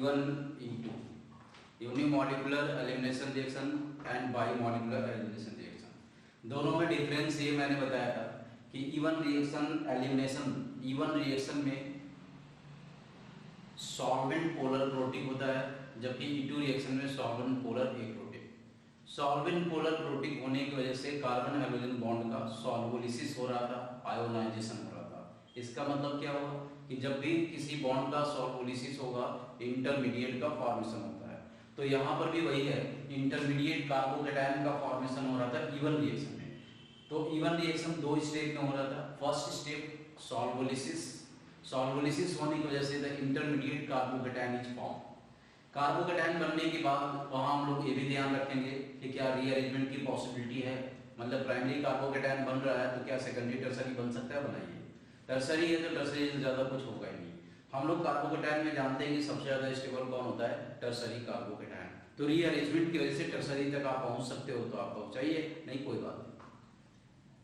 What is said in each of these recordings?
E1 E2 unimolecular elimination reaction and bimolecular elimination reaction. दोनों में difference ये मैंने बताया था कि E1 रिएक्शन में सॉल्वेंट पोलर प्रोटीन होता है, जबकि E2 रिएक्शन में solvent polar aprotic. Solvent polar protic होने की वजह से कार्बन हाइड्रोजन बॉन्ड का सॉल्वोलिसिस हो रहा था, आयोनाइजेशन हो रहा था। इसका मतलब क्या हुआ कि जब भी किसी बॉन्ड का सॉल्वोलिसिस होगा इंटरमीडिएट का फॉर्मेशन होता है। तो यहाँ पर भी वही है, इंटरमीडिएट कार्बोकेटायन का फॉर्मेशन हो रहा था E1 रिएक्शन में। तो E1 रिएक्शन दो स्टेप में हो रहा था। फर्स्ट स्टेप सॉल्वोलिसिस होने की वजह से the intermediate carbocation is form. Carbocation बनने के बाद वहाँ हम लोग ये भी ध्यान रखेंगे कि क्या रीअरेंजमेंट की पॉसिबिलिटी है, मतलब प्राइमरी कार्बोकेटायन बन रहा है तो क्या सेकेंडरी टर्सरी बन सकता है, बनाइए। टर्सरी है तो टर्सरी से ज़्यादा कुछ होगा ही नहीं। हम लोग कार्बोकेटायन में जानते हैं कि सबसे ज़्यादा स्टेबल कौन होता है, टर्सरी कार्बोकेटायन। तो रीअरेंजमेंट की वजह से टर्सरी तक आप पहुँच सकते हो तो आप पहुँचाइए, नहीं कोई बात नहीं।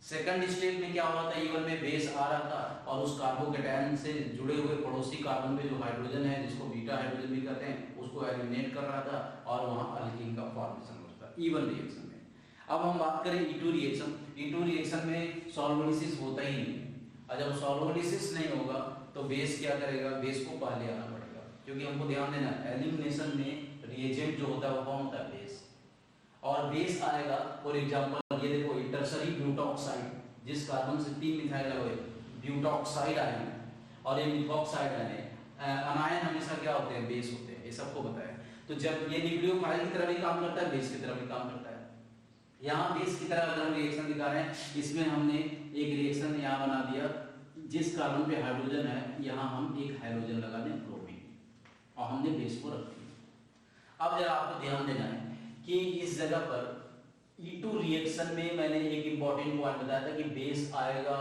सेकंड स्टेप में क्या हुआ था, E1 में बेस आ रहा था और उस कार्बोकेटायन से जुड़े हुए पड़ोसी कार्बन पे जो हाइड्रोजन है, जिसको बीटा हाइड्रोजन भी कहते हैं, उसको एलिमिनेट कर रहा था और वहाँ अल्कीन का फॉर्मेशन होता था E1 रिएक्शन में। अब हम बात करें E2 रिएक्शन में सॉल्वोलिसिस होता ही नहीं। और जब सॉल्वोलिसिस नहीं होगा तो बेस क्या करेगा, बेस को पहले आना पड़ेगा, क्योंकि हमको ध्यान देना एलिमिनेशन में रिएजेंट जो होता है वो कौन होता है, बेस। और बेस आएगा, फॉर एग्जांपल ये देखो टर्सरी ब्यूटॉक्साइड, जिस कार्बन से 3 मिथाइल हुए ब्यूटॉक्साइड आए और ये मिथॉक्साइड आए। अनायन हमेशा क्या होते हैं, बेस होते हैं, ये सबको बताया। तो जब ये न्यूक्लियोफाइल की तरह भी काम करता है, बेस की तरह भी काम करता है। यहाँ बेस की तरह अगर हम रिएक्शन दिखा रहे हैं, इसमें हमने एक रिएक्शन यहाँ बना दिया, जिस कार्बन पे हाइड्रोजन है यहाँ हम एक हाइड्रोजन लगा दें ब्रोमीन, और हमने बेस को रख दिया। अब जरा आपको ध्यान देना है कि इस जगह पर E2 रिएक्शन में मैंने एक इंपॉर्टेंट पॉइंट बताया था कि बेस आएगा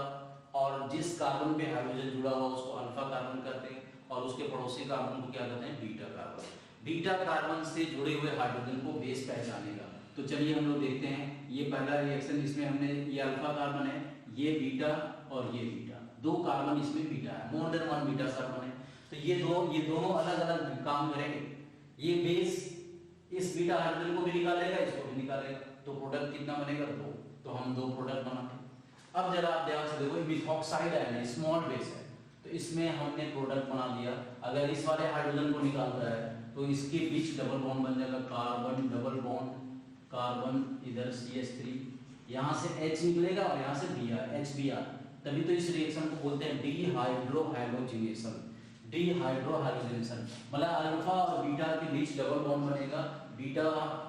और जिस कार्बन पे हाइड्रोजन जुड़ा हुआ उसको अल्फा कार्बन कहते हैं और उसके पड़ोसी कार्बन को क्या कहते हैं, बीटा कार्बन। बीटा कार्बन से जुड़े हुए हाइड्रोजन को बेस पहचानेगा। तो चलिए हम लोग देखते हैं, ये पहला रिएक्शन, इसमें हमने ये अल्फा कार्बन है, ये बीटा और ये बीटा, दो कार्बन इसमें बीटा है, more than one beta carbon है। तो ये दोनों अलग अलग काम करेंगे। ये बेस इस बीटा हाइड्रोजन को भी निकालेगा, इसको भी निकालेगा, तो प्रोडक्ट कितना बनेगा, 2। तो हम 2 प्रोडक्ट बनाते हैं। अब जरा आप ध्यान से देखो, मिथॉक्साइड है, स्मॉल बेस है, तो इसमें हमने प्रोडक्ट बना दिया। अगर इस वाले हाइड्रोजन को निकालना है तो इसके बीच डबल बॉन्ड बन जाएगा, कार्बन डबल बॉन्ड, कार्बन इधर CH3, यहाँ से H निकलेगा और यहाँ से Br, HBr। तभी तो इस रिएक्शन को बोलते हैं डिहाइड्रोहाइड्रोजिनेशन। डिहाइड्रोहाइड्रोजिनेशन मतलब अल्फा और बीटा के बीच डबल बॉन्ड बनेगा, बीटा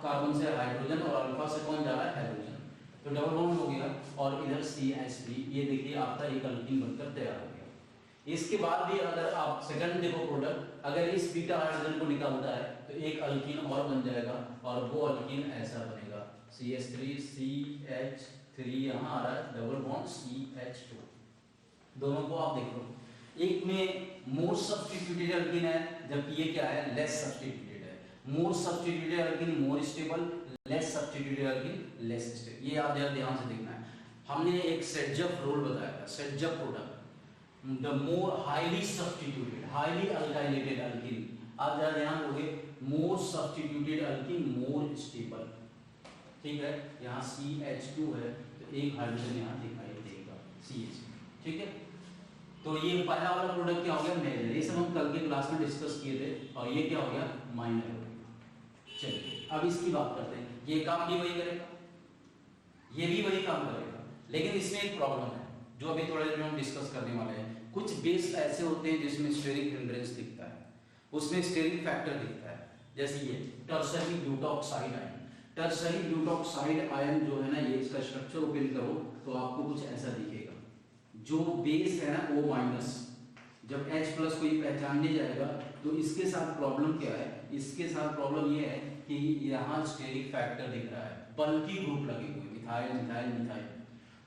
कार्बन से हाइड्रोजन और अल्फा से कौन जा रहा है, हाइड्रोजन, तो डबल बॉन्ड हो गया और इधर CH3। ये देखिए आपका एक अल्कीन बनकर तैयार हो गया। इसके बाद भी अगर आप सेकंड देखो प्रोडक्ट, अगर इस बीटा हाइड्रोजन को निकालता है तो एक अल्कीन और बन जाएगा और वो अल्कीन ऐसा बनेगा, CH3 CH3, यहाँ आ रहा है डबल बॉन्ड CH2। दोनों को आप देखो, एक में मोर सब्स्टिट्यूटेड अल्कीन है, जबकि ये क्या है, लेस सब्स्टिट्यूटेड है। More substituted alkene more stable, less substituted alkyne less stable. ये आप जरा ध्यान से देखना है। हमने एक सेटजप रूल बताया था, Saytzeff product, the more highly substituted, highly alkylated alkene, आप जरा ध्यान दोगे, more substituted alkene more stable, ठीक है। यहाँ CH2 है तो एक हाइड्रोजन यहाँ दिखाई देगा, CH, ठीक है। तो ये पहला वाला प्रोडक्ट क्या हो गया, मेजर। ये सब हम कल के क्लास में डिस्कस किए थे, और ये क्या हो गया, माइनर हो गया। चलिए अब इसकी बात करते हैं। ये काम भी वही करेगा, ये भी वही काम करेगा, लेकिन इसमें एक प्रॉब्लम है जो अभी थोड़ी देर में हम डिस्कस करने वाले हैं। कुछ बेस ऐसे होते हैं जिसमें स्टेरिक हिंड्रेंस दिखता है, उसमें स्टेरिक फैक्टर दिखता है, जैसे ये tertiary butoxide ion. Tertiary butoxide ion जो है ना, ये इसका स्ट्रक्चर ओपन करो तो आपको कुछ ऐसा दिखेगा। जो बेस है ना O-, जब H+ को ये पहचानने जाएगा तो इसके साथ प्रॉब्लम क्या है, इसके साथ प्रॉब्लम ये है कि यहाँ स्टेरिक फैक्टर दिख रहा है, बल्कि ग्रुप लगे हुए, मिथाइल मिथाइल मिथाइल।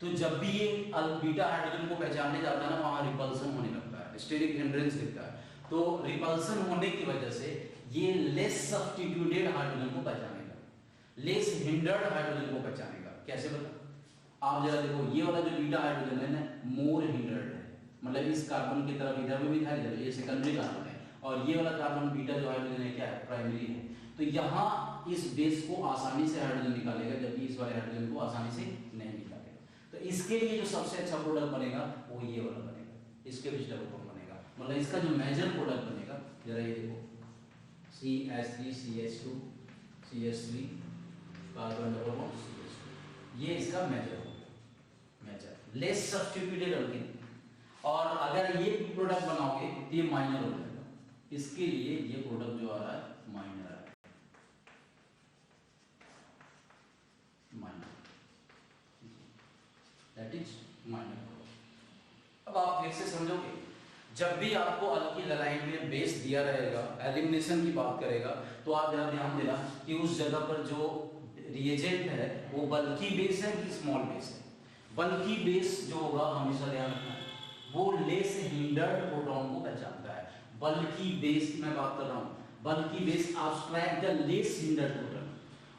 तो जब भी ये बीटा हाइड्रोजन को पहचानने जाता है ना, वहाँ रिपल्सन होने लगता है, स्टेरिक हिंड्रेंस दिखता है। तो रिपल्सन होने की वजह से ये लेस सब्स्टिट्यूटेड हाइड्रोजन को पहचानेगा, लेस हिंडर्ड हाइड्रोजन को पहचानेगा। कैसे बता, आप जरा देखो, ये वाला जो बीटा हाइड्रोजन है ना, मोर हिंडर्ड है, मतलब इस कार्बन की तरफ इधर में मिथाइल, इधर ये सेकेंडरी कार्बन है, और ये वाला कार्बन बीटा जो हाइड्रोजन है क्या है, प्राइमरी है। तो यहाँ इस बेस को आसानी से हाइड्रोजन निकालेगा, जबकि इस वाले हाइड्रोजन को आसानी से नहीं निकालेगा। तो इसके लिए जो सबसे अच्छा प्रोडक्ट बनेगा वो ये वाला बनेगा, इसके बीच डबल बॉन्ड बनेगा। मतलब इसका जो मेजर प्रोडक्ट बनेगा, जरा ये देखो, CH3 CH2 CH3 carbon double bond CH2, ये इसका मेजर हो गया, मेजर लेस सब्स्टिट्यूटेड अल्कीन। और अगर ये प्रोडक्ट बनाओगे तो ये माइनर हो जाएगा, इसके लिए ये प्रोडक्ट जो आ रहा है माइनर है, minor, that is minor product. अब आप फिर से समझोगे, जब भी आपको अल्कील एलाइन में बेस दिया रहेगा, एलिमिनेशन की बात करेगा, तो आप जरा ध्यान देना कि उस जगह पर जो रिएजेंट है वो बल्की बेस है कि स्मॉल बेस है। बल्की बेस जो होगा हमेशा ध्यान रखना है, वो लेस हिंडर्ड प्रोटॉन को पहचानता है। बल्की बेस की मैं बात कर रहा हूँ, bulky base abstract the less hindered proton,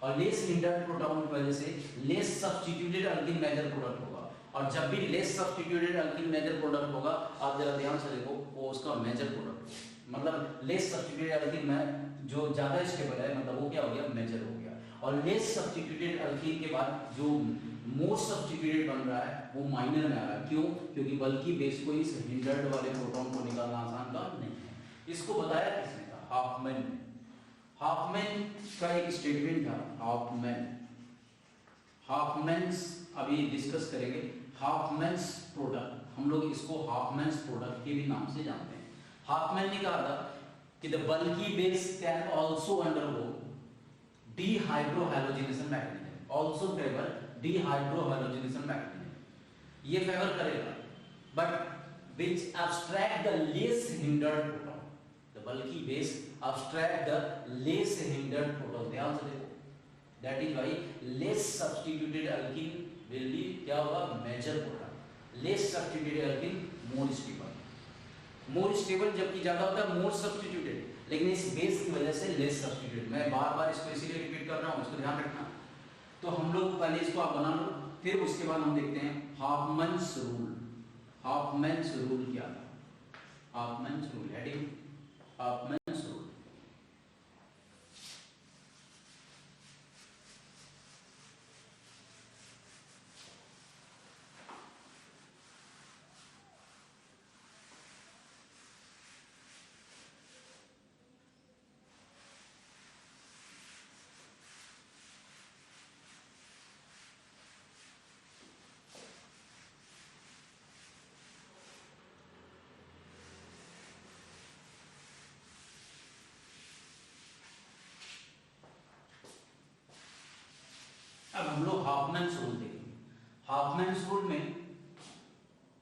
और लेस हिंडर्ड प्रोटॉन की वजह से लेस सब्स्टिट्यूटेड अल्कील मेजर प्रोडक्ट होगा। और जब भी लेस सब्स्टिट्यूटेड अल्कील मेजर प्रोडक्ट होगा, आप जरा ध्यान से देखो, वो उसका मेजर प्रोडक्ट, मतलब लेस सब्स्टिट्यूटेड अल्कील में जो ज्यादा स्टेबल है, मतलब वो क्या हो गया, मेजर हो गया। और लेस सब्स्टिट्यूटेड अल्कील के बाद जो मोर सब्स्टिट्यूटेड बन रहा है वो माइनर में आ रहा है। क्यों? क्योंकि बल्कि बेस को इस हिंडर्ड वाले प्रोटॉन को निकालना आसान काम नहीं है। इसको बताया किसने था? हाफमैन ने। हाफमैन का एक स्टेटमेंट था, हाफमैन्स अभी डिस्कस करेंगे। हाफमैन्स प्रोडक्ट, हम लोग इसको हाफमैन्स प्रोडक्ट के भी नाम से जानते हैं। हाफमैन ने कहा था कि the bulky base can also undergo dehydrohalogenation mechanism, also favour dehydrohalogenation mechanism. ये फेवर करेगा, but which abstract the less hindered proton, the bulky base abstract the less hindered proton। ध्यान से देखो, that is why less substituted alkene will be क्या होगा, major product. less substituted alkene more stable, more stable जबकि ज्यादा होता है more substituted, लेकिन इस बेस की वजह से less substituted। मैं बार बार इसको इसीलिए रिपीट कर रहा हूँ, इसको ध्यान रखना। तो हम लोग पहले इसको आप बना लो, फिर उसके बाद हम देखते हैं हाफमैन्स रूल। हाफमैन्स रूल क्या था? हाफमैन्स रूल, हेडिंग हाफमैन्स रूल। अब हम लोग हाफमैन्स रूल देखेंगे। हाफमैन्स रूल में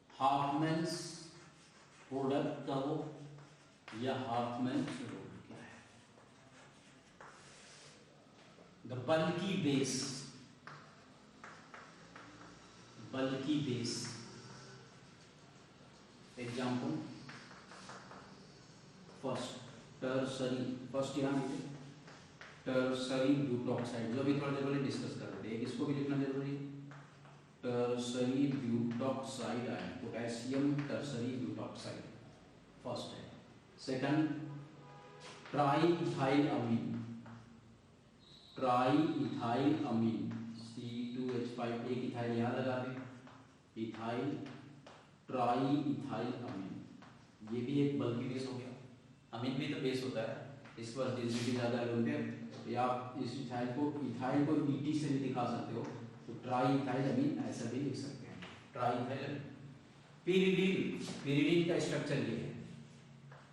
हाफमैन्स प्रोडक्ट कहो या हाफमैन्स रूल क्या है? The bulky base, bulky base, example first tertiary, first यहाँ लिखे टर्सरी ब्यूटॉक्साइड, जो अभी थोड़ा देर पहले डिस्कस कर रहे थे, इसको भी लिखना जरूरी है। Tertiary butoxide ion, potassium tertiary butoxide first है। सेकंड ट्राई इथाइल अमीन, ट्राई इथाइल अमीन C2H5, एक इथाइल यहाँ लगा दें, इथाइल ट्राई इथाइल अमीन, ये भी एक बल्कि बेस हो गया। अमीन भी तो बेस होता है, इस पर डेंसिटी ज़्यादा है उनके, या आप इस इथाइल को ET से भी दिखा सकते हो, तो ट्राई इथाइल अमीन ऐसा भी लिख सकते हैं, try ethyl amine. pyridine, pyridine का स्ट्रक्चर ये है,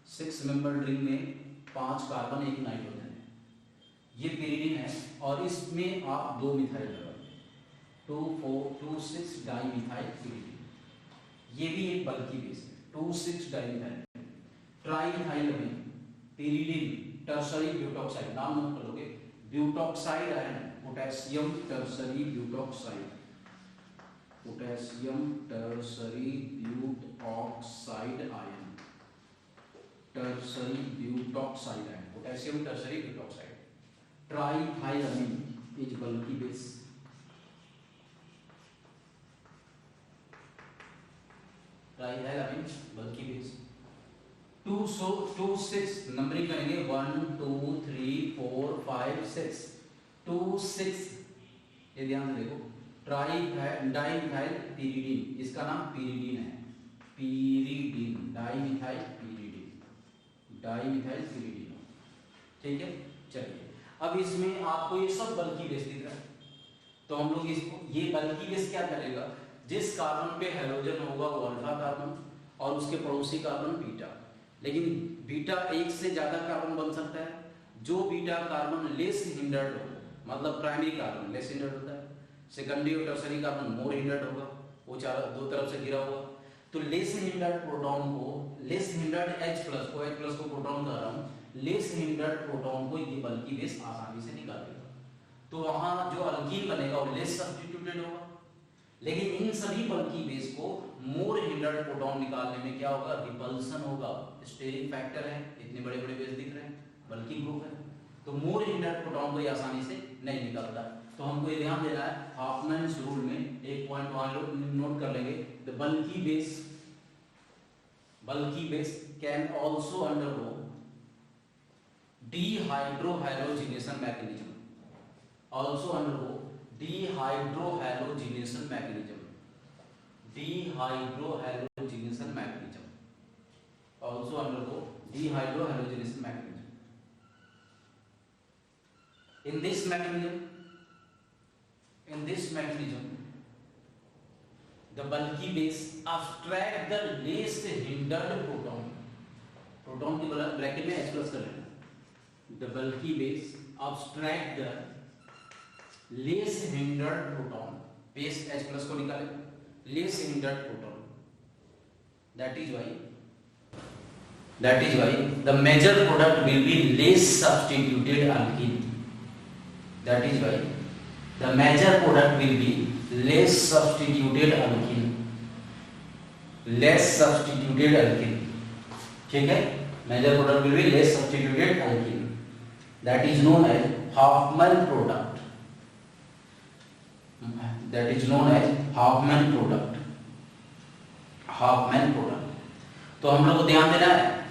6 मेंबर रिंग में 5 कार्बन 1 नाइट्रोजन है, ये pyridine है। और इसमें आप 2 मिथाइल लगाओगे, 2,4,2,6 डाइमिथाइल pyridine, ये भी एक बल्कि बेस है, 2,6 dimethyl. Triethyl amine, pyridine, tertiary butoxide, नाम नोट करोगे, butoxide ion, potassium tertiary butoxide, potassium tertiary butoxide ion, tertiary butoxide ion, potassium tertiary butoxide. Triethyl amine is bulky base, triethyl amine bulky base. Two 6 numbering करेंगे 1 2 3 4 5 6 2 6, ये ध्यान से देखो, dimethyl pyridine, इसका नाम pyridine है, पिरिडीन, डाइमिथाइल पिरिडीन, ठीक है। चलिए अब इसमें आपको ये सब बल्कि बेस दिख रहा है, तो हम लोग इसको, ये बल्कि बेस क्या करेगा, जिस कार्बन पे हेलोजन होगा वो अल्फा कार्बन और उसके पड़ोसी कार्बन बीटा, लेकिन बीटा एक से ज्यादा कार्बन बन सकता है। जो बीटा कार्बन लेस हिंडर्ड हो, मतलब प्राइमरी कार्बन लेस हिंडर्ड होता है, सेकेंडरी और टर्सरी कार्बन मोर हिंडर्ड होगा, वो चारों दो तरफ से घिरा होगा। तो लेस हिंडर्ड प्रोटॉन को, लेस हिंडर्ड H+ को प्रोटॉन कह रहा हूँ, लेस हिंडर्ड प्रोटॉन को ये बल्कि बेस आसानी से निकाल देगा, तो वहां जो अल्कीन बनेगा वो लेस सब्स्टिट्यूटेड होगा। लेकिन इन सभी बल्कि बेस को मोर हिंडर्ड प्रोटॉन निकालने में क्या होगा, रिपल्सन होगा, स्टेरिक फैक्टर है, इतने बड़े बड़े बेस दिख रहे हैं, बल्कि ग्रुप है, तो मोर हिंडर्ड प्रोटॉन को ये आसानी से नहीं निकलता। तो हमको ये ध्यान देना है, हाफमैन्स रूल में एक पॉइंट वहां नोट कर लेंगे, द बल्कि base can also undergo dehydrohalogenation mechanism, also undergo dehydrohalogenation mechanism, also undergo dehydrohalogenation mechanism. In this mechanism, the bulky base abstract the least hindered proton की ब्रैकेट में H+ कर लेना, the bulky base abstract the less hindered proton, base H+ को निकाले, less hindered proton, that is why the major product will be less substituted alkene, that is why the major product will be less substituted alkene, ठीक है, major product will be less substituted alkene, that is known as Hofmann product, तो हम लोग को ध्यान देना है।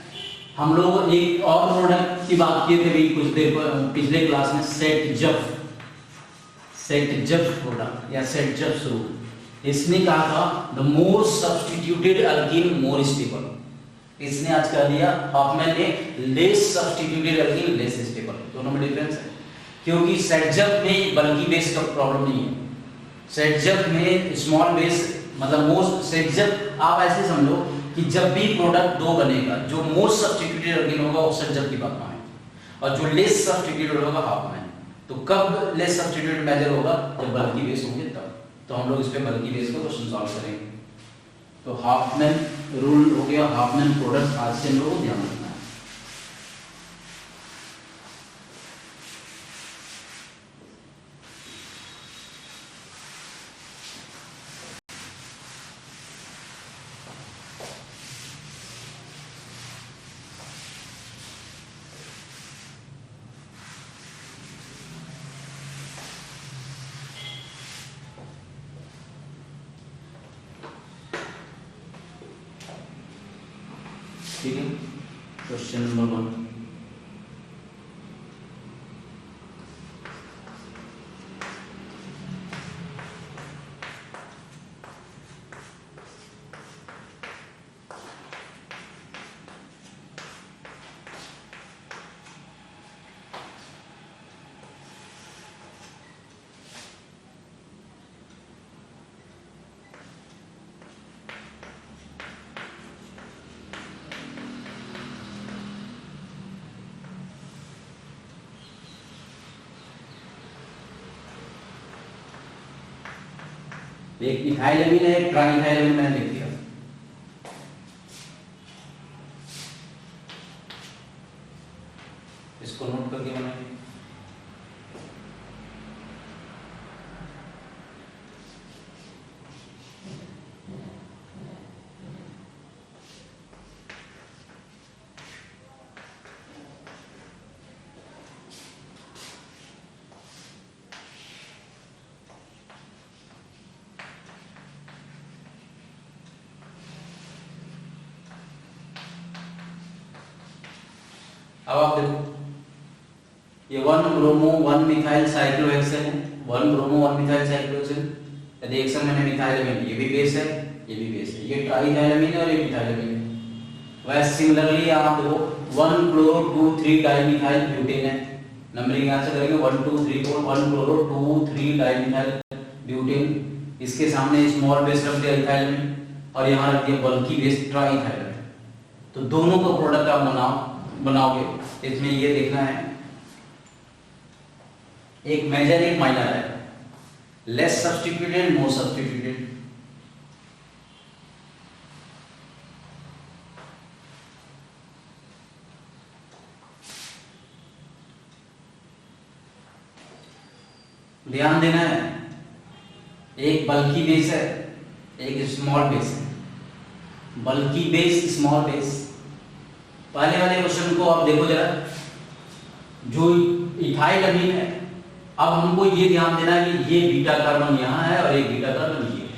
हम लोग एक और प्रोडक्ट की बात किए थे भी कुछ देर पिछले क्लास में, सेट-जफ प्रोडक्ट या सेट-जफ रूल। इसने कहा था the more substituted alkene more stable, इसने आज कह दिया हॉफमैन ने less substituted alkyne less stable, दोनों में डिफरेंस है, क्योंकि सेट-जफ में बल्कि बेस का प्रॉब्लम नहीं है। सेट-जफ में स्मॉल बेस, मतलब मोस्ट सेट-जफ, आप ऐसे समझो कि जब भी प्रोडक्ट दो बनेगा, जो मोस्ट सब्स्टिट्यूटेड अल्कीन होगा वो सेट-जफ की बात में, और जो लेस सब्स्टिट्यूटेड होगा हॉफमैन। तो कब लेस सब्स्टिट्यूटेड मेजर होगा, जब बल्कि बेस होंगे तब। तो हम लोग इस पे बल्कि बेस का क्वेश्चन सॉल्व करेंगे। तो हॉफमैन रूल हो गया, हॉफमैन प्रोडक्ट आज से हम लोग को ध्यान रखना है। ठीक है, क्वेश्चन नंबर 1, एक इथाइलएमीन है, एक ट्राइइथाइलएमीन मैंने लिख दिया। इसको नोट करके बनाएंगे। अब आप देखो ये 1 ब्रोमो 1 मिथाइल साइक्लोहेक्सेन है, 1 ब्रोमो 1 मिथाइल साइक्लोहेक्सेन। यदि एक्शन मैंने मिथाइलएमीन, ये भी बेस है, ये भी बेस है, ये ट्राइथाइलएमीन है और ये मिथाइलएमीन है। वैसे सिमिलरली आप देखो 1 क्लोरो 2 3 डाइमिथाइल ब्यूटेन है, नंबरिंग यहां से करेंगे 1 2 3 4 1 क्लोरो 2 3 डाइमिथाइल ब्यूटेन, इसके सामने स्मॉल बेस रख दिया इथाइलएमीन और यहां रख दिया बल्की बेस ट्राइथाइलएमीन। तो दोनों का प्रोडक्ट आप बनाओगे, इसमें ये देखना है एक मेजर एक माइनर है, लेस सब्स्टिट्यूटेड मोर सब्स्टिट्यूटेड। ध्यान देना है, एक बल्की बेस है, एक स्मॉल बेस है, बल्की बेस स्मॉल बेस। पहले वाले क्वेश्चन को आप देखो जरा, जो इथाइलएमीन है, अब हमको ये ध्यान देना है कि ये बीटा कार्बन यहाँ है और एक बीटा कार्बन ये है।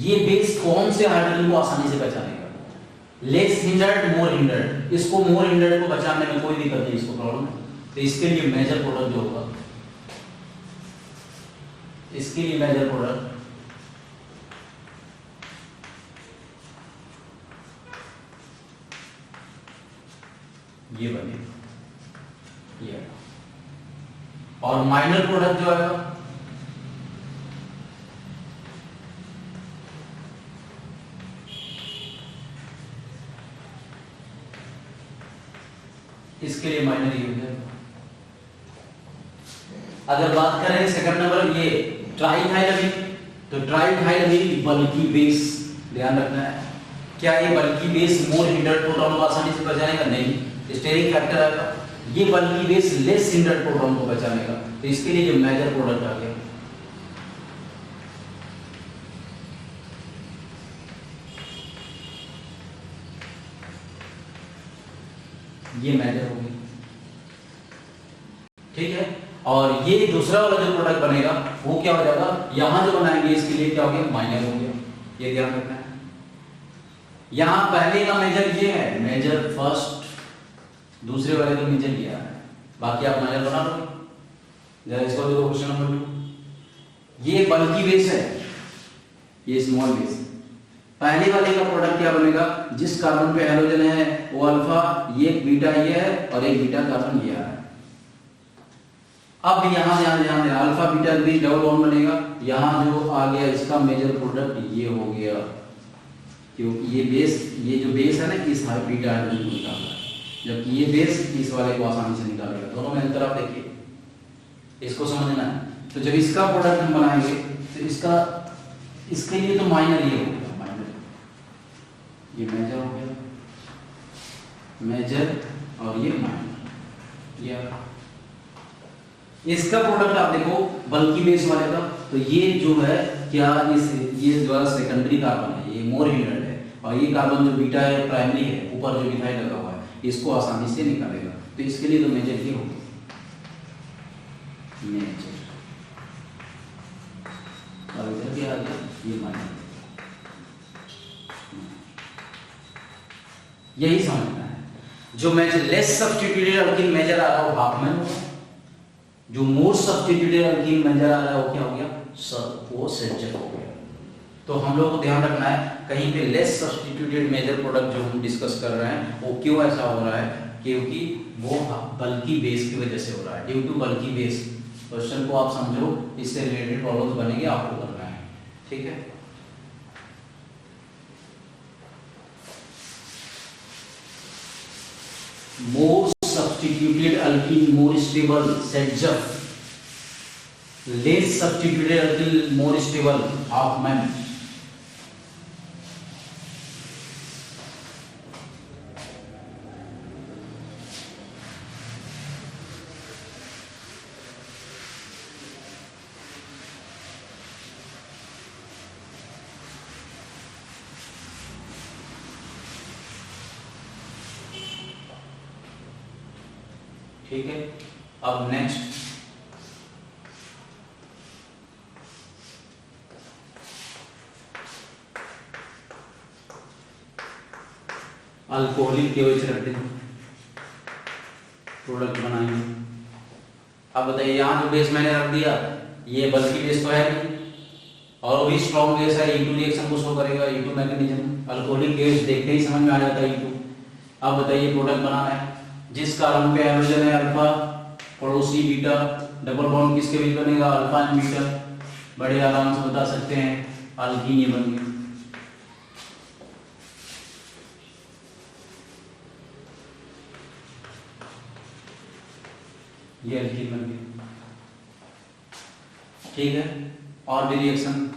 ये बेस कौन से हाइड्रोजन को आसानी से बचानेगा? लेस हिंडर्ड मोर हिंडर्ड। इसको मोर हिंडर्ड को बचाने में कोई दिक्कत नहीं, इसको प्रॉब्लम है। तो इसके लिए मेजर प्रोडक्ट जो होगा, इसके लिए मेजर प्रोडक्ट ये बने, ये, और माइनर प्रोडक्ट जो है इसके लिए माइनर ये हो जाएगा। अगर बात करें सेकंड नंबर ये ट्राइथाइलएमीन, तो ट्राइथाइलएमीन बल्की बेस, ध्यान रखना है। क्या ये बल्की बेस मोर हिंडर्ड प्रोटॉन को आसानी से बचाएगा? नहीं, स्टेरिक फैक्टर आएगा। ये बल्की बेस लेस हिंडर्ड प्रोटॉन को बचानेगा, तो इसके लिए जो मेजर प्रोडक्ट आ गया ये मेजर हो गया, ठीक है। और ये दूसरा वाला जो प्रोडक्ट बनेगा वो क्या हो जाएगा, यहां जो बनाएंगे इसके लिए क्या हो गया, माइनर हो गया। ये ध्यान रखना है। यहां पहले का मेजर ये है, मेजर फर्स्ट, दूसरे वाले का मेजर किया है, बाकी आप मेजर बना लो। जरा इसको देखो क्वेश्चन नंबर 2, ये बल्की बेस है, ये स्मॉल बेस है। पहले वाले का प्रोडक्ट क्या बनेगा, जिस कार्बन पे हाइड्रोजन है वो अल्फा, ये बीटा ये है और एक बीटा कार्बन ये है। अब यहां ध्यान देना, अल्फा बीटा के बीच डबल बॉन्ड बनेगा, यहां जो आ गया इसका मेजर प्रोडक्ट ये हो गया, क्योंकि ये बेस, ये जो बेस है ना इस बीटा हाइड्रोजन को निकाल रहा है, जबकि ये बेस इस वाले को आसानी से निकालेगा। दोनों में अंतर आप देखिए, इसको समझना है। तो जब इसका प्रोडक्ट हम बनाएंगे तो इसका, इसके लिए तो माइनर ये हो गया, माइनर ये मेजर हो गया, मेजर और ये माइनर। ये इसका प्रोडक्ट आप देखो बल्की बेस वाले का, तो ये जो है क्या, इस ये जो सेकेंडरी कार्बन है ये मोर हिंडर्ड है, और ये कार्बन जो बीटा है प्राइमरी है, ऊपर जो मिथाइल लगा हुआ है, इसको आसानी से निकालेगा। तो इसके लिए तो मेजर ये होगा, मेजर। और इधर क्या आ गया, ये माइनर। यही समझना है। जो major less substituted alkene major आ रहा है वो हाफमैन होगा, जो मोर सब्स्टिट्यूटेड अल्कीन मेजर आ रहा है वो क्या हो गया, वो सेंचर हो गया। तो हम लोग को ध्यान रखना है, कहीं पे लेस सब्स्टिट्यूटेड मेजर प्रोडक्ट जो हम डिस्कस कर रहे हैं वो क्यों ऐसा हो रहा है, क्योंकि वो बल्की बेस की वजह से हो रहा है, due to bulky base. Question को आप समझो, इससे रिलेटेड प्रॉब्लम्स बनेंगे, आपको करना है, ठीक है। More substituted alkene more stable Saytzeff, less substituted alkene more stable Hofmann. ठीक है। अब नेक्स्ट अल्कोहलिक केओएच रखते हैं। प्रोडक्ट बनाएंगे। अब बताइए यहाँ जो बेस मैंने रख दिया ये बल्कि बेस तो है नहीं और वो भी स्ट्रॉन्ग बेस है, E2 रिएक्शन को शो करेगा, E2 मैकेनिज्म। अल्कोहलिक बेस देखते ही समझ में आ जाता है E2। अब बताइए प्रोडक्ट बनाना है, जिस कार्बन पे हाइड्रोजन है अल्फा, पड़ोसी बीटा, डबल बॉन्ड किसके बीच बनेगा, अल्फा एंड बीटा। बड़े आराम से बता सकते हैं अल्कीन ये बन गया। ये अल्कीन बन गया, ठीक है। और भी रिएक्शन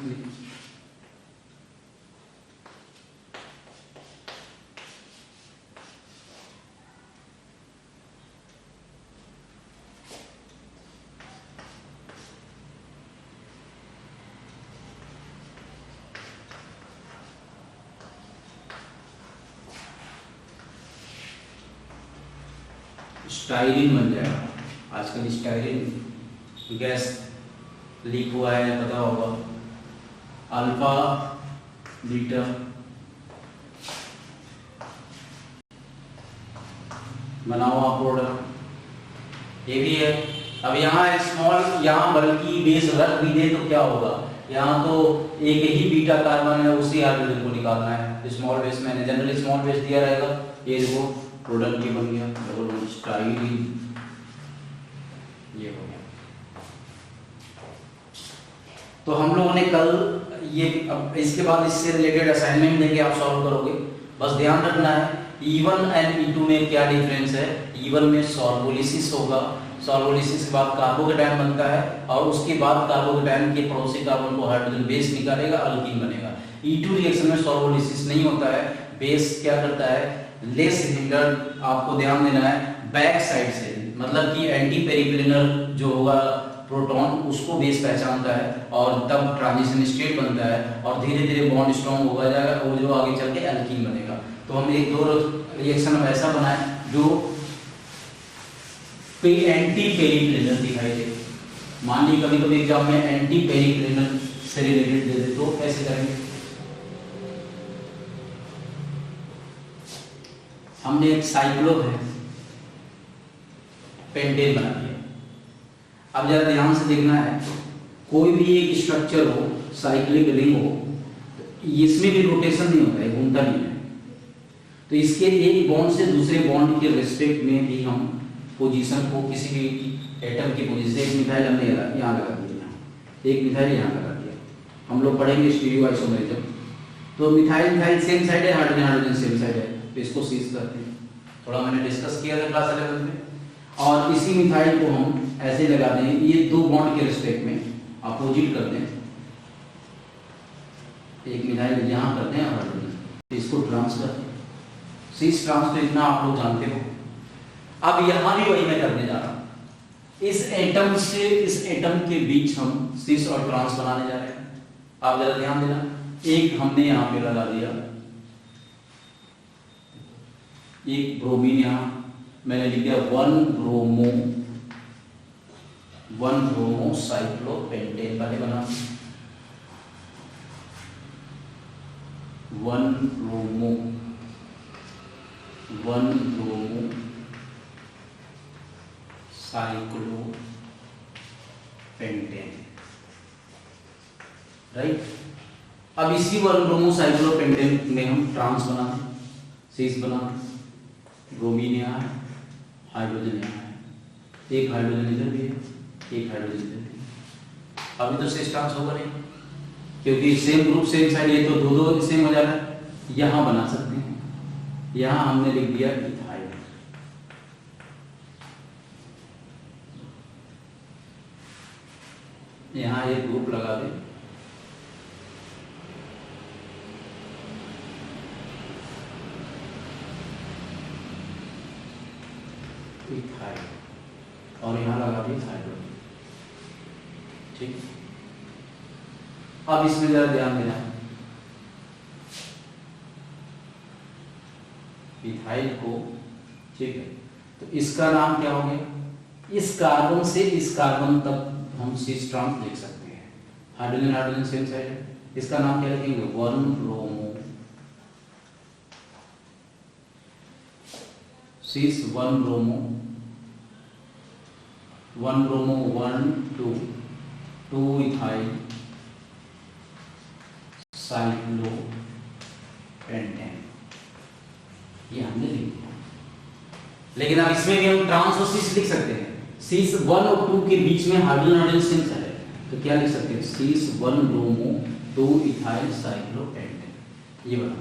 स्टाइरिन बन जाएगा। आजकल स्टाइरिन गैस लीक हुआ है पता होगा, अल्फा बीटा बना हुआ प्रोडक्ट ये भी है। अब यहाँ स्मॉल, यहाँ बल्कि बेस रख भी दे तो क्या होगा, यहाँ तो एक ही बीटा कार्बन है उसी हाइड्रोजन को निकालना है। स्मॉल बेस मैंने जनरली स्मॉल बेस दिया रहेगा, ये देखो प्रोडक्ट ये बन गया डबल स्टाइरिन, ये हो गया। तो हम लोगों ने कल ये, अब इसके बाद इससे रिलेटेड असाइनमेंट देंगे, आप सॉल्व करोगे। बस ध्यान रखना है E1 एंड E2 में क्या डिफरेंस है। E1 में सॉल्वोलिसिस होगा, सॉल्वोलिसिस के बाद कार्बोकेटायन बनता है और उसके बाद कार्बोकेटायन के पड़ोसी कार्बन को हाइड्रोजन बेस निकालेगा, अल्कीन बनेगा। E2 रिएक्शन में सॉल्वोलिसिस नहीं होता है, बेस क्या करता है, लेस हिंडर्ड, आपको ध्यान देना है बैक साइड से, मतलब कि एंटी पेरिक्लिनल जो होगा प्रोटॉन उसको बेस पहचानता है और तब ट्रांजिशन स्टेट बनता है और धीरे धीरे बॉन्ड स्ट्रॉन्ग होगा जाएगा और जो आगे चल के अल्कीन बनेगा। तो हम एक दो रिएक्शन हम ऐसा बनाए जो एंटी पेरिक्लिनल दिखाई दे। मान ली कभी कभी एग्जाम में एंटी पेरिक्लिनल से रिलेटेड दे दे तो कैसे करेंगे। हमने एक साइक्लोपेंटेन बना दिया। अब जरा ध्यान से देखना है, कोई भी एक स्ट्रक्चर हो, साइक्लिक रिंग हो, तो इसमें भी रोटेशन नहीं होता है, घूमता नहीं है। तो इसके एक बॉन्ड से दूसरे बॉन्ड के रिस्पेक्ट में भी हम पोजीशन को, किसी भी एटम की पोजीशन, एक मिथाइल हमने यहाँ लगा दिया, एक मिथाइल यहाँ लगा दिया। हम लोग पढ़ेंगे स्टीरियो आइसोमेरिज्म। तो मिथाइल मिथाइल सेम साइड है, हाइड्रोजन हाइड्रोजन सेम साइड है, तो इसको सीज करते हैं। थोड़ा मैंने डिस्कस किया था क्लास 11 में। और इसी मिथाइल को हम ऐसे लगा दें, ये दो बॉन्ड के रिस्पेक्ट में अपोजिट कर दें, एक मिथाइल यहाँ करते हैं और इसको ट्रांस करते हैं। सीस ट्रांस तो इतना आप लोग जानते हो। अब यहाँ भी वही मैं करने जा रहा हूँ, इस एटम से इस एटम के बीच हम सीस और ट्रांस बनाने जा रहे हैं। आप जरा ध्यान देना, एक हमने यहाँ पे लगा दिया, एक ब्रोमीन, यहाँ मैंने लिख दिया 1 ब्रोमो साइक्लोपेंटेन पहले बना, 1 ब्रोमो साइक्लोपेंटेन, राइट। अब इसी 1 ब्रोमो साइक्लोपेंटेन में हम ट्रांस बनाते, सीस बनाते, ब्रोमीन यहाँ है, हाइड्रोजन यहाँ है, एक हाइड्रोजन इधर भी है, एक हाइड्रोजन इधर भी है। अभी तो सीस ट्रांस होगा नहीं, क्योंकि सेम ग्रुप सेम साइड, ये तो दो सेम हो जा रहा है। यहाँ बना सकते हैं, यहाँ हमने लिख दिया इथाइल, यहाँ एक ग्रुप लगा दे, इथाइल, और यहाँ लगा दी थाइरोइड, ठीक। अब इसमें जरा ध्यान देना, इथाइल को, ठीक है, तो इसका नाम क्या हो गया, इस कार्बन से इस कार्बन तक हम सीस ट्रांस लिख सकते हैं, हाइड्रोजन हाइड्रोजन सेम साइड है, इसका नाम क्या लिखेंगे, 1 ब्रोमो सीस 1 ब्रोमो 1 ब्रोमो 1 2 2 इथाइल साइक्लोपेंटेन, ये हमने लिख दिया। लेकिन अब इसमें भी हम ट्रांस और सीस लिख सकते हैं। सीस 1 और 2 के बीच में हाइड्रोजन हाइड्रोजन सिंक है, तो क्या लिख सकते हैं, सीस 1 ब्रोमो 2 इथाइल साइक्लोपेंटेन, ये बना।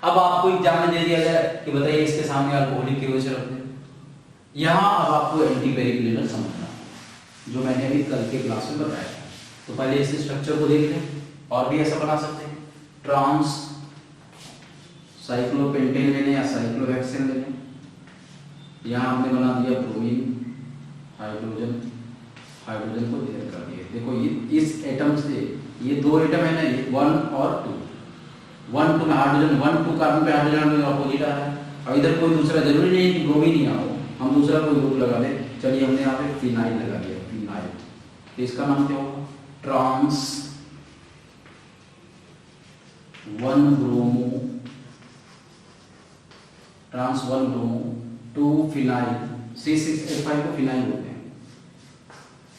अब आपको एग्जाम में दे दिया जाए कि बताइए इसके सामने अल्कोहलिक की वजह से रख दें। यहाँ अब आपको एंटी पेरिक्लिनर समझना, जो मैंने अभी कल के क्लास में बताया। तो पहले इस स्ट्रक्चर को देख लें, और भी ऐसा बना सकते हैं, ट्रांस साइक्लोपेंटेन लेने या साइक्लोहेक्सेन लेने। यहाँ हमने बना दिया ब्रोमीन, हाइड्रोजन, हाइड्रोजन को इधर कर दिया। देखो ये इस एटम से, ये दो एटम है ना, ये 1 और 2, 1 2 में हाइड्रोजन, 1 2 कार्बन पे हाइड्रोजन में अपोजिट आ रहा है। और इधर कोई दूसरा जरूरी नहीं है कि ब्रोमीन ही आओ, हम दूसरा कोई ग्रुप लगा दें। चलिए हमने यहाँ पे फिनाइल लगा दिया, फिनाइल, तो इसका नाम क्या होगा, trans 1 bromo, trans 1 bromo 2 phenyl, C6H5 को फिनाइल बोलते हैं,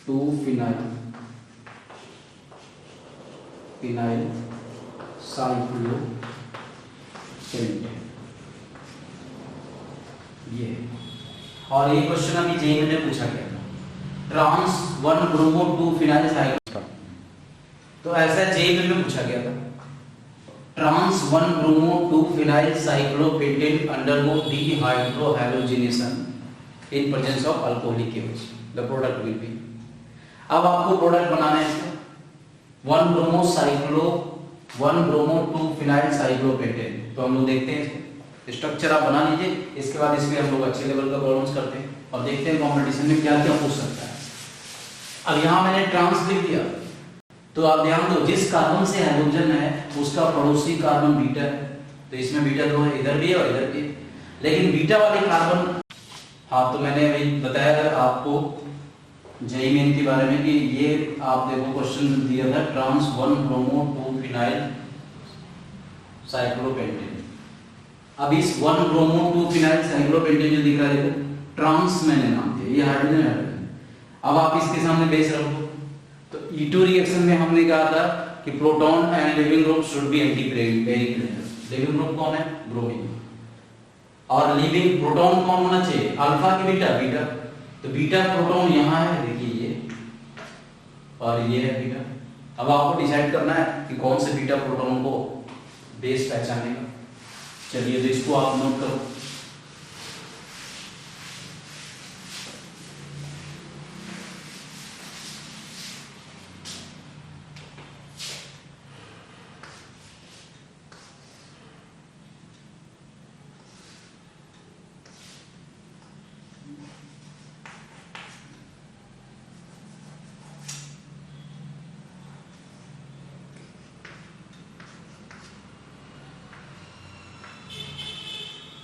2 फिनाइल, फिनाइल साइक्लोपेंटेन, ये। और ये क्वेश्चन अभी जेईई में पूछा गया था, ट्रांस 1 ब्रोमो 2 फिनाइल साइक्लोपेंटेन, तो ऐसा जेईई में पूछा गया था, trans 1 bromo 2 phenyl cyclopentane undergo dehydrohalogenation in presence of alcoholic agent, the product will be. अब आपको प्रोडक्ट बनाना है इसका, 1 ब्रोमो 2 फिनाइल साइक्लोपेंटेन। तो हम लोग देखते हैं स्ट्रक्चर आप बना लीजिए, इसके बाद इसमें हम लोग अच्छे लेवल का प्रॉब्लम्स करते हैं और देखते हैं कॉम्पिटिशन में क्या क्या पूछ सकता है। अब यहाँ मैंने ट्रांस लिख दिया, तो आप ध्यान दो, जिस कार्बन से हाइड्रोजन है उसका पड़ोसी कार्बन बीटा है, तो इसमें बीटा 2 है, इधर भी है और इधर भी है। लेकिन बीटा वाले कार्बन, हाँ तो मैंने अभी बताया था आपको जेईई मेन के बारे में कि ये आप देखो क्वेश्चन दिया था, ट्रांस 1 ब्रोमो 2 फिनाइल साइक्लोपेंटेन। अब इस 1 ब्रोमो 2 फिनाइल साइक्लोपेंटेन जो दिख रहा है, देखो ट्रांस मैंने नाम दिया, ये हाइड्रोजन है। अब आप इसके सामने बेस रखो, तो E2 रिएक्शन में हमने कहा था कि proton and leaving group should be anti periplanar. Leaving group कौन है, ब्रोमीन। और लिविंग प्रोटॉन कौन होना चाहिए, अल्फा की बीटा, बीटा। तो बीटा प्रोटॉन यहाँ है, देखिए ये, और ये है बीटा। अब आपको डिसाइड करना है कि कौन से बीटा प्रोटॉन को बेस पहचानेगा। चलिए तो इसको आप नोट करो,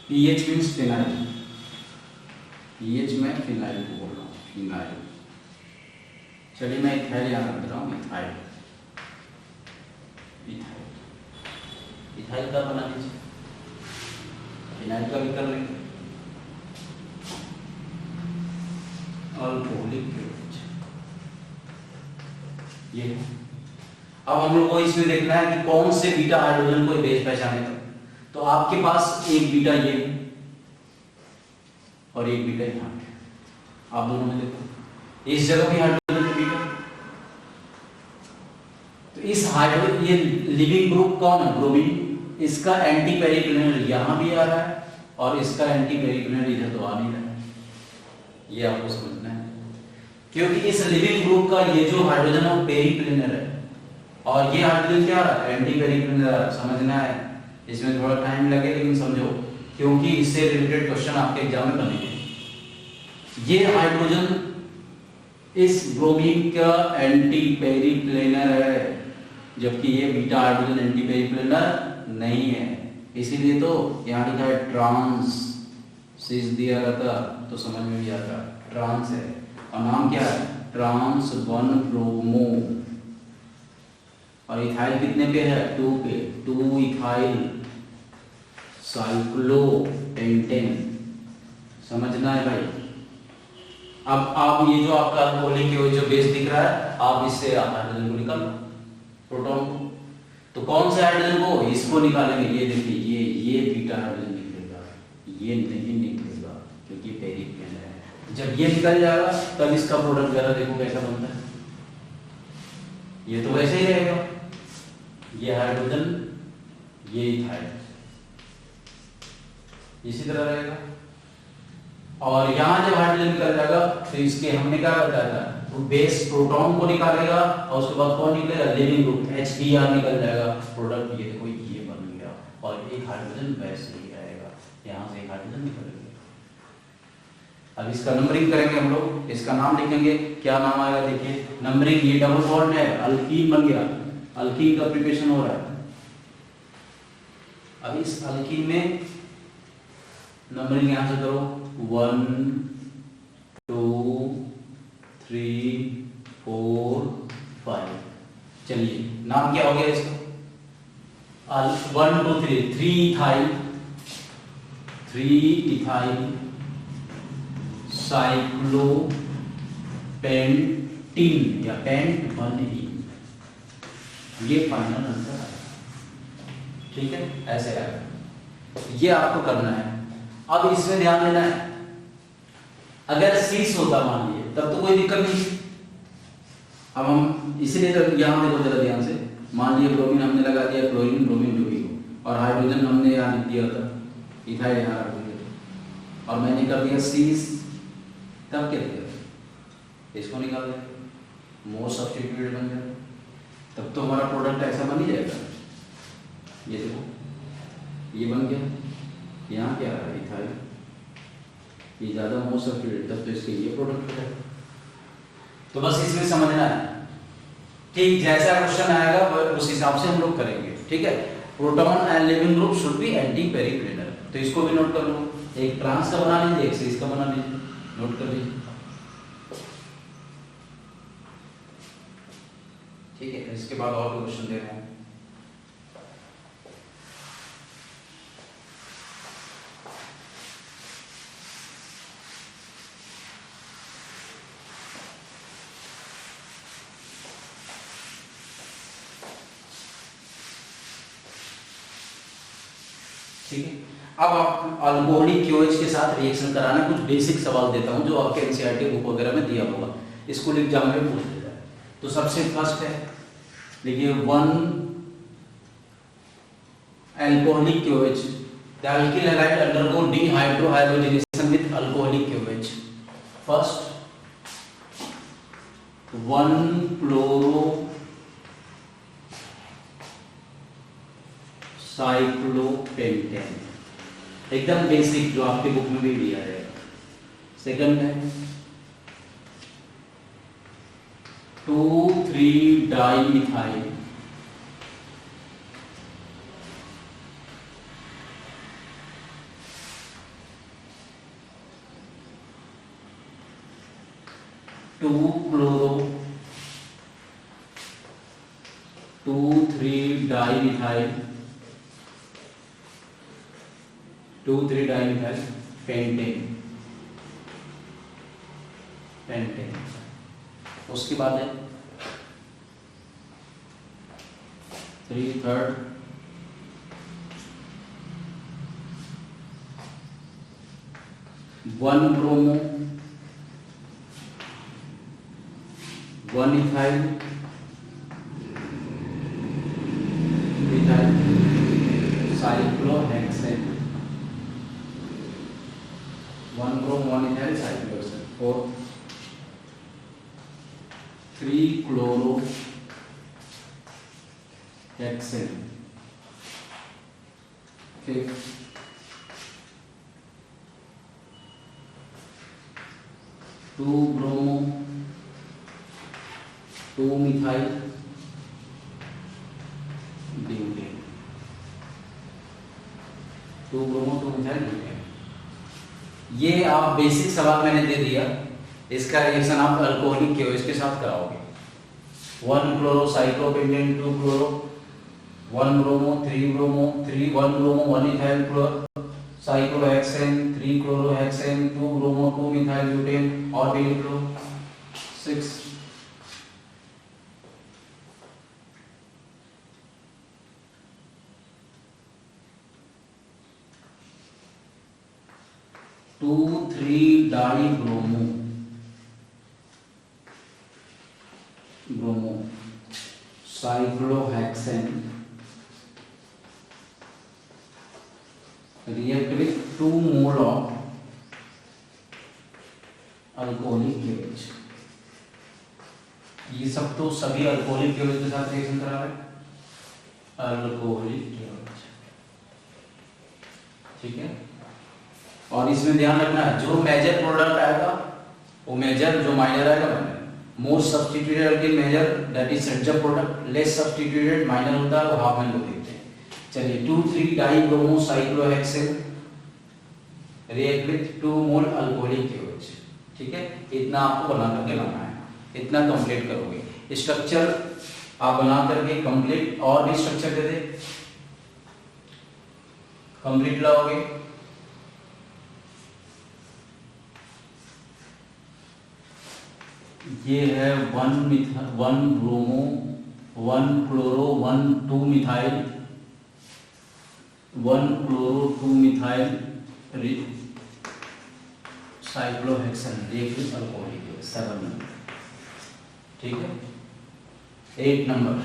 PH मीन्स फिनाइल, PH में फिनाइल को बोल रहा हूँ, फिनाइल। चलिए मैं इथाइल यहाँ रख रहा हूँ, इथाइल, इथाइल, इथाइल का बना लीजिए, फिनाइल का भी कर लेंगे, अल्कोहलिक ये। अब हम लोग को इसमें देखना है कि कौन से बीटा हाइड्रोजन को बेस पहचानेगा। तो आपके पास एक बीटा ये और एक बीटा यहाँ पे, आप दोनों में देखो, इस जगह भी हाइड्रोजन का बीटा। तो इस हाइड्रोजन, ये लिविंग ग्रुप कौन है, ब्रोमीन, इसका एंटी पेरिक्लिनर यहाँ भी आ रहा है और इसका एंटी पेरिक्लिनर इधर तो आ नहीं रहा है। ये आपको समझना है, क्योंकि इस लिविंग ग्रुप का ये जो हाइड्रोजन है वो पेरिक्लिनर है और ये हाइड्रोजन क्या आ रहा है, एंटी पेरिक्लिनर। समझना है, इसमें थोड़ा टाइम लगे लेकिन समझो, क्योंकि इससे रिलेटेड क्वेश्चन आपके एग्जाम में बनेंगे। ये हाइड्रोजन इस ब्रोमीन का एंटी पेरिक्लिनर है, जबकि ये बीटा हाइड्रोजन एंटी पेरिक्लिनर नहीं है। इसीलिए तो यहाँ लिखा है ट्रांस, सिस दिया रहता तो समझ में भी आता, ट्रांस है। और नाम क्या है, ट्रांस 1 ब्रोमो, और इथाइल कितने पे है, 2 पे, 2 इथाइल साइक्लोपेंटेन। समझना है भाई। अब आप ये जो आपका अल्कोहलिक के जो बेस दिख रहा है, आप इससे आप हाइड्रोजन को निकालो, प्रोटॉन को। तो कौन से हाइड्रोजन को, इसको निकालेंगे। ये देखिए ये बीटा हाइड्रोजन निकलेगा, ये नहीं निकलेगा क्योंकि पेरिफेरल है। जब ये निकल जाएगा तब इसका प्रोडक्ट जरा देखो कैसा बनता है। ये तो वैसे ही रहेगा, ये हाइड्रोजन ये इथाइल इसी तरह रहेगा। और यहाँ जब हाइड्रोजन निकल जाएगा तो इसके हमने क्या बताया था, तो बेस प्रोटॉन को निकालेगा और उसके बाद कौन निकलेगा, लिविंग ग्रुप HBr निकल जाएगा। प्रोडक्ट ये देखो ये बन गया और एक हाइड्रोजन वैसे ही रहेगा, यहाँ से एक हाइड्रोजन निकल गया। अब इसका नंबरिंग करेंगे हम लोग, इसका नाम लिखेंगे, क्या नाम आएगा देखिए नंबरिंग। ये डबल बॉन्ड है, अल्कीन बन गया, अल्कीन का प्रिपरेशन हो रहा है। अब इस अल्कीन में नंबरिंग यहां से करो 1 2 3 4 5। चलिए नाम क्या हो गया इसका, 1 2 3 3 इथाइल साइक्लोपेंटीन या पेंट 1E, ये फाइनल आंसर है। ठीक है, ऐसे आएगा, ये आपको करना है। अब इसमें ध्यान देना है, अगर 6 होता मान लीजिए तब तो कोई दिक्कत नहीं। अब हम इसलिए तो यहाँ देखो जरा ध्यान से, मान लीजिए ब्रोमीन हमने लगा दिया, क्लोरीन ब्रोमीन जो भी हो, और हाइड्रोजन हमने यहाँ लिख दिया था, इथाइल यहाँ रख दिया, और मैंने कर दिया 6, तब क्या दिया, इसको निकाल दिया, मोर सब्स्टिट्यूटेड बन जाए, तब तो हमारा प्रोडक्ट ऐसा बन ही जाएगा। ये देखो ये बन गया, यहाँ क्या है इथाइल, ये ज्यादा मोर सब्स्टिट्यूटेड, तब तो इसके ये प्रोडक्ट है। तो बस इसमें समझना है, ठीक जैसा क्वेश्चन आएगा उस हिसाब से हम लोग करेंगे। ठीक है, proton and leaving group should be anti peripheral, तो इसको भी नोट कर लो, एक ट्रांस का बना लीजिए, एक सिस का बना लीजिए, नोट कर लीजिए। ठीक है, इसके बाद और क्वेश्चन दे रहा हूँ। ठीक है, अब आप अल्कोहलिक क्यूएच के साथ रिएक्शन कराना, कुछ बेसिक सवाल देता हूं जो आपके एनसीईआरटी बुक वगैरह में दिया होगा, स्कूल एग्जाम में पूछ लेता है। तो सबसे फर्स्ट है देखिए 1 alcoholic KOH, the alkyl halide undergo dehydrohydrogenation with alcoholic KOH. First 1 chloro cyclopentane, एकदम बेसिक जो आपके बुक में भी दिया है। सेकंड है 2,3 dimethyl, two chloro 2,3 dimethyl 2,3 dimethyl pentane, pentane. उसके बाद है 3/3 1 bromo 1 ethyl cyclohexane 1 bromo 1 ethyl cyclohexane. और 3 क्लोरो हेक्सेन। ठीक, 2 bromo 2 methyl butane, 2 bromo 2 methyl butane. ये आप बेसिक सवाल मैंने दे दिया, इसका रिएक्शन आप अल्कोहलिक क्यूएच के साथ कराओगे। 1 chloro cyclopentane 2 chloro 1 bromo 3 bromo 1 bromo 1 ethyl cyclohexane, 3 क्लोरोहेक्सेन, 2 bromo 2 methyl butane और भी लिख लो 6 2,3 die bromo cyclohexane react with 2 mole of alcoholic KOH। ये सब तो सभी अल्कोहलिक KOH के साथ रिएक्शन करा रहे हैं, अल्कोहलिक KOH, ठीक है। और इसमें ध्यान रखना है जो मेजर प्रोडक्ट आएगा वो मेजर, जो माइनर आएगा minor. More substituted alkyl major that is centre product, less substituted minor होता है वो हाफ में लोग देखते हैं। चलिए 2,3 die bromo cyclohexane react with 2 mole alcoholic KOH, ठीक है। इतना आपको बना करके लाना है, इतना कंप्लीट करोगे। स्ट्रक्चर आप बना करके कंप्लीट, और भी स्ट्रक्चर दे दे कंप्लीट लाओगे। ये है 1 bromo 1 chloro 1 2 methyl 1 chloro 2 methyl cyclohexane react alcoholic 7 number, ठीक है। 8 नंबर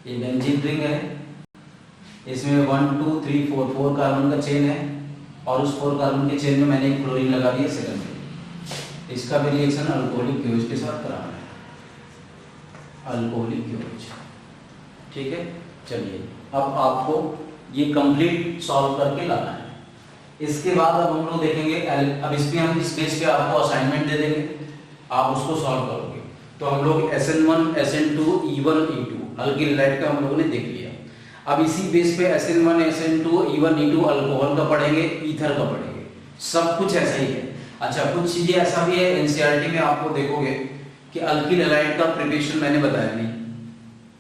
ये बेंजीन रिंग है, इसमें 1 2 3 4 कार्बन का चेन है और उस 4 कार्बन के चेन में मैंने एक क्लोरीन लगा दिया सेकंड में। इसका भी रिएक्शन अल्कोहलिक KOH के साथ कराना है, अल्कोहलिक KOH, ठीक है। चलिए अब आपको ये कंप्लीट सॉल्व करके लाना है। इसके बाद अब हम लोग देखेंगे, अब इसमें हम इस पेज पे आपको असाइनमेंट दे देंगे, आप उसको सॉल्व करोगे। तो हम लोग SN1 SN2 E1 E2 alkyl halide का हम लोगों ने देख लिया। अब इसी बेस पे SN1 SN2 E1 E2 alcohol का पढ़ेंगे, ईथर का पढ़ेंगे, सब कुछ ऐसा ही है। अच्छा कुछ चीजें ऐसा भी है एनसीईआरटी में आपको देखोगे कि अल्किल हैलाइड का प्रिपरेशन मैंने बताया नहीं,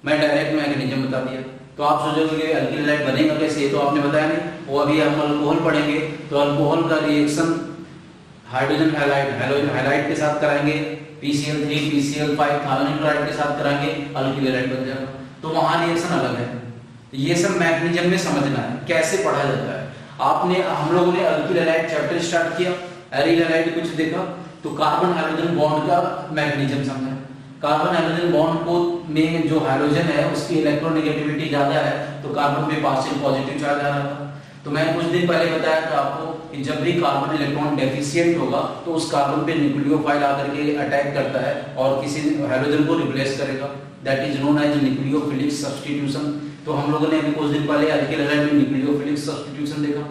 मैं डायरेक्ट मैकेनिज्म बता दिया। तो आप सोचोगे कि अल्किल हैलाइड बनेगा कैसे, ये तो आपने बताया नहीं। वो अभी हम अल्कोहल पढ़ेंगे तो अल्कोहल का रिएक्शन हाइड्रोजन हैलाइड के साथ कराएंगे, PCl3 PCl5 थायोनिल क्लोराइड के साथ कराएंगे, अल्किल हैलाइड बन जाएगा। तो वहां रिएक्शन अलग है। ये सब मैकेनिज्म में समझना है कैसे पढ़ा जाता है। आपने हम लोगों ने अल्किल हैलाइड चैप्टर स्टार्ट किया, एरिल हैलाइड कुछ देखा तो कार्बन हाइड्रोजन बॉन्ड का मैकेनिज्म समझा। कार्बन हाइड्रोजन बॉन्ड को में जो हाइड्रोजन है उसकी इलेक्ट्रोनेगेटिविटी ज्यादा है तो कार्बन में पार्शियल पॉजिटिव चार्ज आ रहा था। तो मैंने कुछ दिन पहले बताया था आपको कि जब भी कार्बन इलेक्ट्रॉन डेफिशिएंट होगा तो उस कार्बन पे न्यूक्लियोफाइल आकर के अटैक करता है और किसी हाइड्रोजन को रिप्लेस करेगा, that is known as nucleophilic substitution. तो हम लोगों ने अभी कुछ दिन पहले अल्किल हैलाइड में न्यूक्लियोफिलिक सब्स्टिट्यूशन देखा।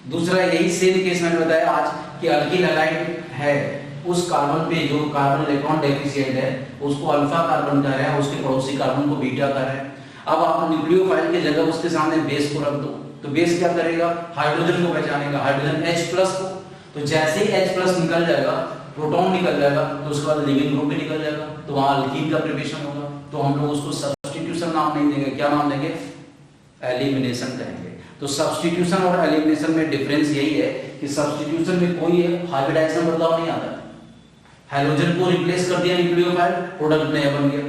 दूसरा यही सेम केस मैंने बताया आज कि अल्किल हैलाइड है, उस कार्बन पे जो कार्बन इलेक्ट्रॉन डेफिशिएंट है उसको अल्फा कार्बन कह रहे हैं, उसके पड़ोसी कार्बन को बीटा कह रहे हैं। अब आप न्यूक्लियोफाइल की जगह उसके सामने बेस को रख दो तो बेस क्या करेगा, हाइड्रोजन को पहचानेगा, हाइड्रोजन H+ को। तो जैसे ही H+ निकल जाएगा, प्रोटॉन निकल जाएगा तो उसके बाद लिविंग ग्रुप भी निकल जाएगा, तो वहां अल्कीन का प्रिपरेशन होगा। तो हम लोग उसको सब्स्टिट्यूशन नाम नहीं देंगे, क्या नाम देंगे, एलिमिनेशन कहेंगे। तो सब्स्टिट्यूशन और एलिमिनेशन में डिफरेंस यही है कि सब्स्टिट्यूशन में कोई हाइब्रिडाइजेशन बदलाव नहीं आता, हाइड्रोजन को रिप्लेस कर दिया न्यूक्लियोफाइल, प्रोडक्ट नया बन गया।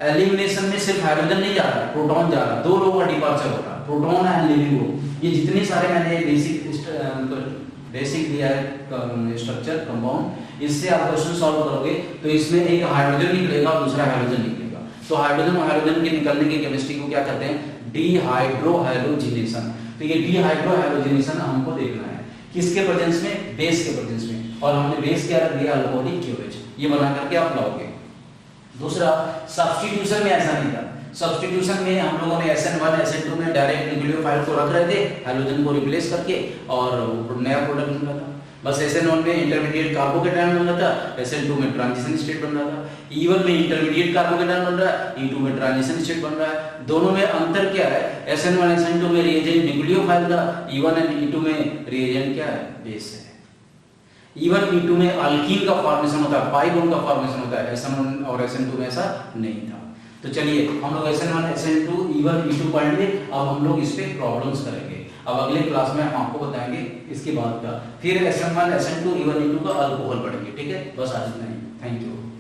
एलिमिनेशन में सिर्फ हाइड्रोजन नहीं जा रहा, प्रोटॉन जा रहा, दो लोगों का डिपार्चर हो रहा, प्रोटॉन एंड लिविंग ग्रुप। ये जितने सारे मैंने बेसिक दिया है स्ट्रक्चर कंपाउंड, इससे आप क्वेश्चन सॉल्व करोगे तो इसमें एक हाइड्रोजन निकलेगा और दूसरा हाइड्रोजन निकलेगा। तो हाइड्रोजन और हाइड्रोजन के निकलने की केमिस्ट्री को क्या कहते हैं, डिहाइड्रोहैलोजिनेशन। तो ये डिहाइड्रोहैलोजिनेशन हमको देखना है किसके प्रेजेंस में, बेस के प्रेजेंस में। और हमने बेस क्या रख दिया, अल्कोहलिक KOH, ये बना करके आप लाओगे। दूसरा सब्स्टिट्यूशन में ऐसा नहीं था, सब्स्टिट्यूशन में हम लोगों ने SN1 SN2 में डायरेक्ट न्यूक्लियोफाइल को रख रहे थे हाइड्रोजन को रिप्लेस करके और नया प्रोडक्ट निकला था। बस SN1 में इंटरमीडिएट कार्बोकेटायन बन रहा था, SN2 में ट्रांजिशन स्टेट बन रहा था। E1 में इंटरमीडिएट कार्बोकेटायन बन रहा है, E2 में ट्रांजिशन स्टेट बन रहा है। दोनों में अंतर क्या है? SN1 SN2 में रिएजेंट न्यूक्लियोफाइल था, E1 एंड E2 में रिएजेंट क्या है? बेस है। E1 E2 में अल्कीन का फॉर्मेशन होता है, पाई बॉन्ड का फॉर्मेशन होता है, SN1 और SN2 में ऐसा नहीं था। तो चलिए हम लोग SN1 SN2 E1 E2 पढ़ेंगे, अब हम लोग इस पे प्रॉब्लम्स करेंगे। अब अगले क्लास में हम आपको बताएंगे इसके बाद का, फिर SN1 SN2 E1 E2 का अल्कोहल पढ़ेंगे। ठीक है, बस आज इतना ही। Thank you.